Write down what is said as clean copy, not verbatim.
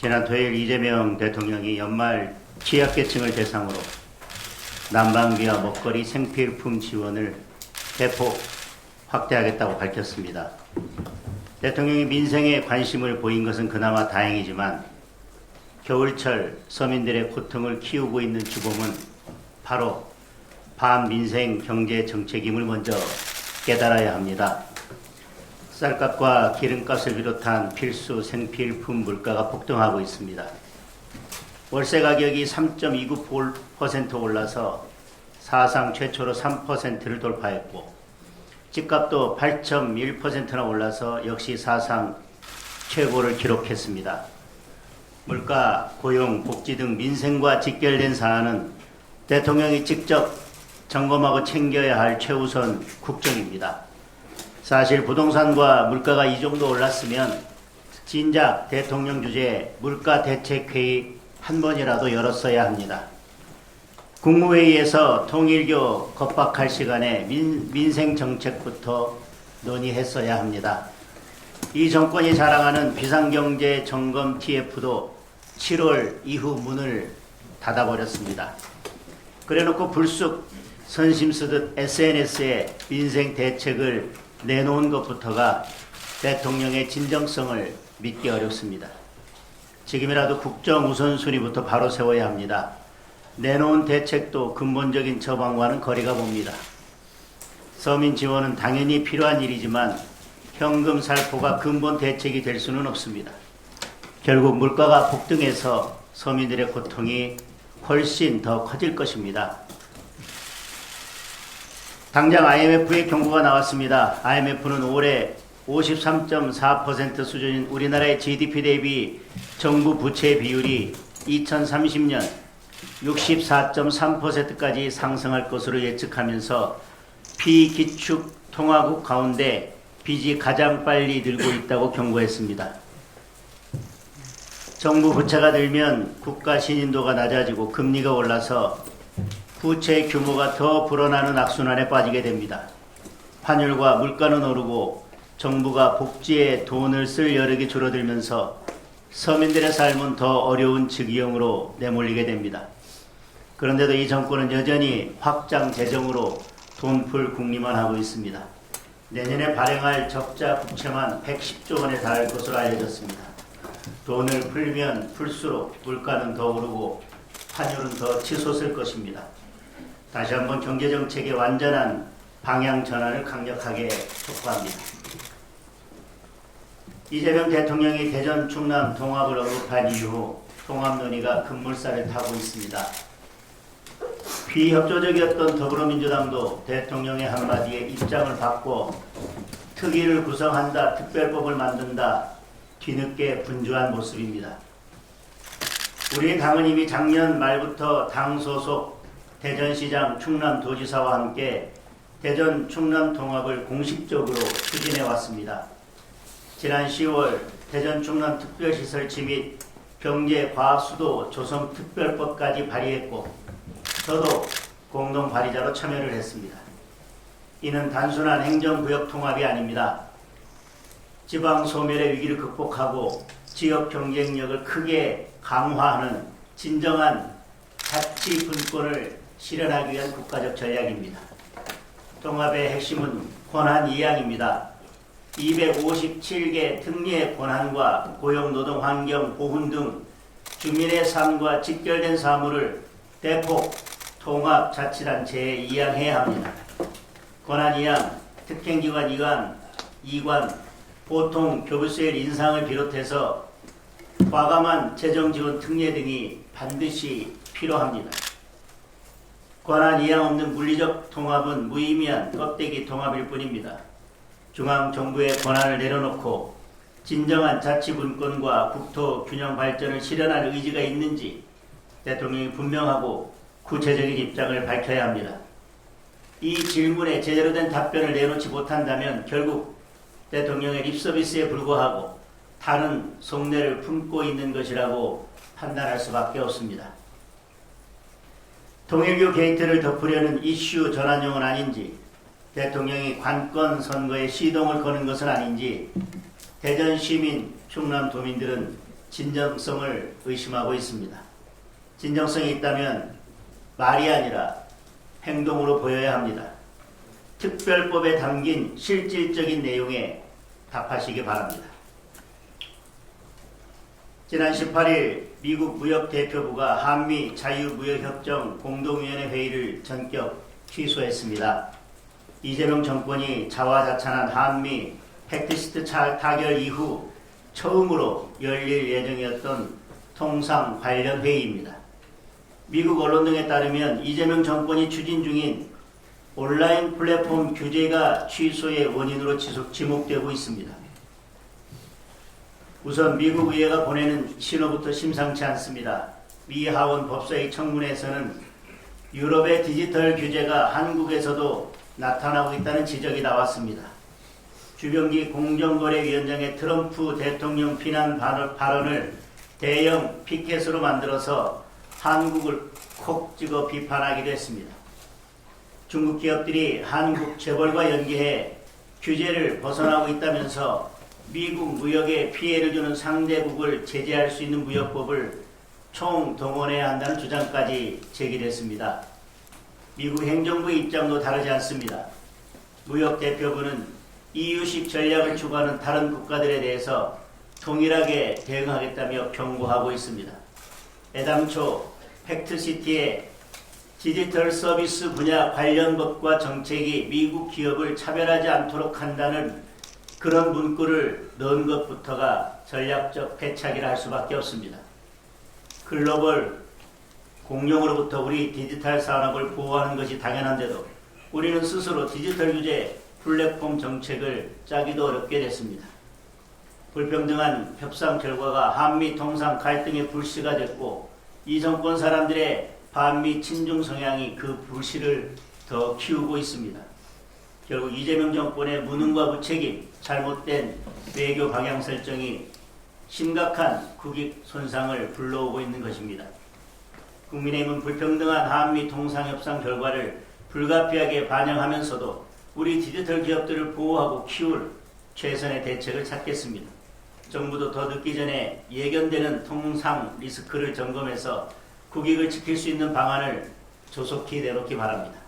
지난 토요일 이재명 대통령이 연말 취약계층을 대상으로 난방비와 먹거리, 생필품 지원을 대폭 확대하겠다고 밝혔습니다. 대통령이 민생에 관심을 보인 것은 그나마 다행이지만 겨울철 서민들의 고통을 키우고 있는 주범은 바로 반민생 경제 정책임을 먼저 깨달아야 합니다. 쌀값과 기름값을 비롯한 필수 생필품 물가가 폭등하고 있습니다. 월세 가격이 3.29% 올라서 사상 최초로 3%를 돌파했고 집값도 8.1%나 올라서 역시 사상 최고를 기록했습니다. 물가, 고용, 복지 등 민생과 직결된 사안은 대통령이 직접 점검하고 챙겨야 할 최우선 국정입니다. 사실 부동산과 물가가 이 정도 올랐으면 진작 대통령 주재 물가대책회의 한 번이라도 열었어야 합니다. 국무회의에서 통일교 겁박할 시간에 민생정책부터 논의했어야 합니다. 이 정권이 자랑하는 비상경제 점검 TF도 7월 이후 문을 닫아버렸습니다. 그래놓고 불쑥 선심 쓰듯 SNS에 민생 대책을 내놓은 것부터가 대통령의 진정성을 믿기 어렵습니다. 지금이라도 국정 우선순위부터 바로 세워야 합니다. 내놓은 대책도 근본적인 처방과는 거리가 멉니다. 서민 지원은 당연히 필요한 일이지만 현금 살포가 근본 대책이 될 수는 없습니다. 결국 물가가 폭등해서 서민들의 고통이 훨씬 더 커질 것입니다. 당장 IMF의 경고가 나왔습니다. IMF는 올해 53.4% 수준인 우리나라의 GDP 대비 정부 부채 비율이 2030년 64.3%까지 상승할 것으로 예측하면서 비기축 통화국 가운데 빚이 가장 빨리 늘고 있다고 경고했습니다. 정부 부채가 늘면 국가 신인도가 낮아지고 금리가 올라서 부채 규모가 더 불어나는 악순환에 빠지게 됩니다. 환율과 물가는 오르고 정부가 복지에 돈을 쓸 여력이 줄어들면서 서민들의 삶은 더 어려운 지경으로 내몰리게 됩니다. 그런데도 이 정권은 여전히 확장 재정으로 돈 풀 궁리만 하고 있습니다. 내년에 발행할 적자 국채만 110조 원에 달할 것으로 알려졌습니다. 돈을 풀면 풀수록 물가는 더 오르고 환율은 더 치솟을 것입니다. 다시 한번 경제정책의 완전한 방향 전환을 강력하게 촉구합니다. 이재명 대통령이 대전 충남 통합을 언급한 이후 통합 논의가 급물살을 타고 있습니다. 비협조적이었던 더불어민주당도 대통령의 한마디에 입장을 바꿔 특위를 구성한다, 특별법을 만든다, 뒤늦게 분주한 모습입니다. 우리 당은 이미 작년 말부터 당 소속 대전시장, 충남도지사와 함께 대전 충남 통합을 공식적으로 추진해 왔습니다. 지난 10월 대전 충남 특별시설치 및 경제과학수도 조성특별법까지 발의했고 저도 공동 발의자로 참여를 했습니다. 이는 단순한 행정구역 통합이 아닙니다. 지방 소멸의 위기를 극복하고 지역 경쟁력을 크게 강화하는 진정한 자치 분권을 실현하기 위한 국가적 전략입니다. 통합의 핵심은 권한 이양입니다. 257개 특례 권한과 고용, 노동, 환경, 보훈 등 주민의 삶과 직결된 사무를 대폭 통합자치단체에 이양해야 합니다. 권한 이양, 특행기관 이관, 보통 교부세율 인상을 비롯해서 과감한 재정지원 특례 등이 반드시 필요합니다. 권한 이양 없는 물리적 통합은 무의미한 껍데기 통합일 뿐입니다. 중앙정부의 권한을 내려놓고 진정한 자치분권과 국토 균형 발전을 실현할 의지가 있는지 대통령이 분명하고 구체적인 입장을 밝혀야 합니다. 이 질문에 제대로 된 답변을 내놓지 못한다면 결국 대통령의 립서비스에 불과하고 다른 속내를 품고 있는 것이라고 판단할 수밖에 없습니다. 통일교 게이트를 덮으려는 이슈 전환용은 아닌지, 대통령이 관권 선거에 시동을 거는 것은 아닌지 대전 시민, 충남 도민들은 진정성을 의심하고 있습니다. 진정성이 있다면 말이 아니라 행동으로 보여야 합니다. 특별법에 담긴 실질적인 내용에 답하시기 바랍니다. 지난 18일 미국 무역대표부가 한미 자유무역협정 공동위원회 회의를 전격 취소했습니다. 이재명 정권이 자화자찬한 한미 팩트시트 타결 이후 처음으로 열릴 예정이었던 통상 관련 회의입니다. 미국 언론 등에 따르면 이재명 정권이 추진 중인 온라인 플랫폼 규제가 취소의 원인으로 지목되고 있습니다. 우선 미국 의회가 보내는 신호부터 심상치 않습니다. 미 하원 법사위 청문회에서는 유럽의 디지털 규제가 한국에서도 나타나고 있다는 지적이 나왔습니다. 주병기 공정거래위원장의 트럼프 대통령 비난 발언을 대형 피켓으로 만들어서 한국을 콕 찍어 비판하기도 했습니다. 중국 기업들이 한국 재벌과 연계해 규제를 벗어나고 있다면서 미국 무역에 피해를 주는 상대국을 제재할 수 있는 무역법을 총동원해야 한다는 주장까지 제기됐습니다. 미국 행정부의 입장도 다르지 않습니다. 무역대표부는 EU식 전략을 추구하는 다른 국가들에 대해서 동일하게 대응하겠다며 경고하고 있습니다. 애당초 팩트시티의 디지털 서비스 분야 관련 법과 정책이 미국 기업을 차별하지 않도록 한다는 그런 문구를 넣은 것부터가 전략적 패착이라 할 수밖에 없습니다. 글로벌 공룡으로부터 우리 디지털 산업을 보호하는 것이 당연한데도 우리는 스스로 디지털 규제 플랫폼 정책을 짜기도 어렵게 됐습니다. 불평등한 협상 결과가 한미 통상 갈등의 불씨가 됐고 이 정권 사람들의 반미 친중 성향이 그 불씨를 더 키우고 있습니다. 결국 이재명 정권의 무능과 무책임, 잘못된 외교 방향 설정이 심각한 국익 손상을 불러오고 있는 것입니다. 국민의힘은 불평등한 한미 통상협상 결과를 불가피하게 반영하면서도 우리 디지털 기업들을 보호하고 키울 최선의 대책을 찾겠습니다. 정부도 더 늦기 전에 예견되는 통상 리스크를 점검해서 국익을 지킬 수 있는 방안을 조속히 내놓기 바랍니다.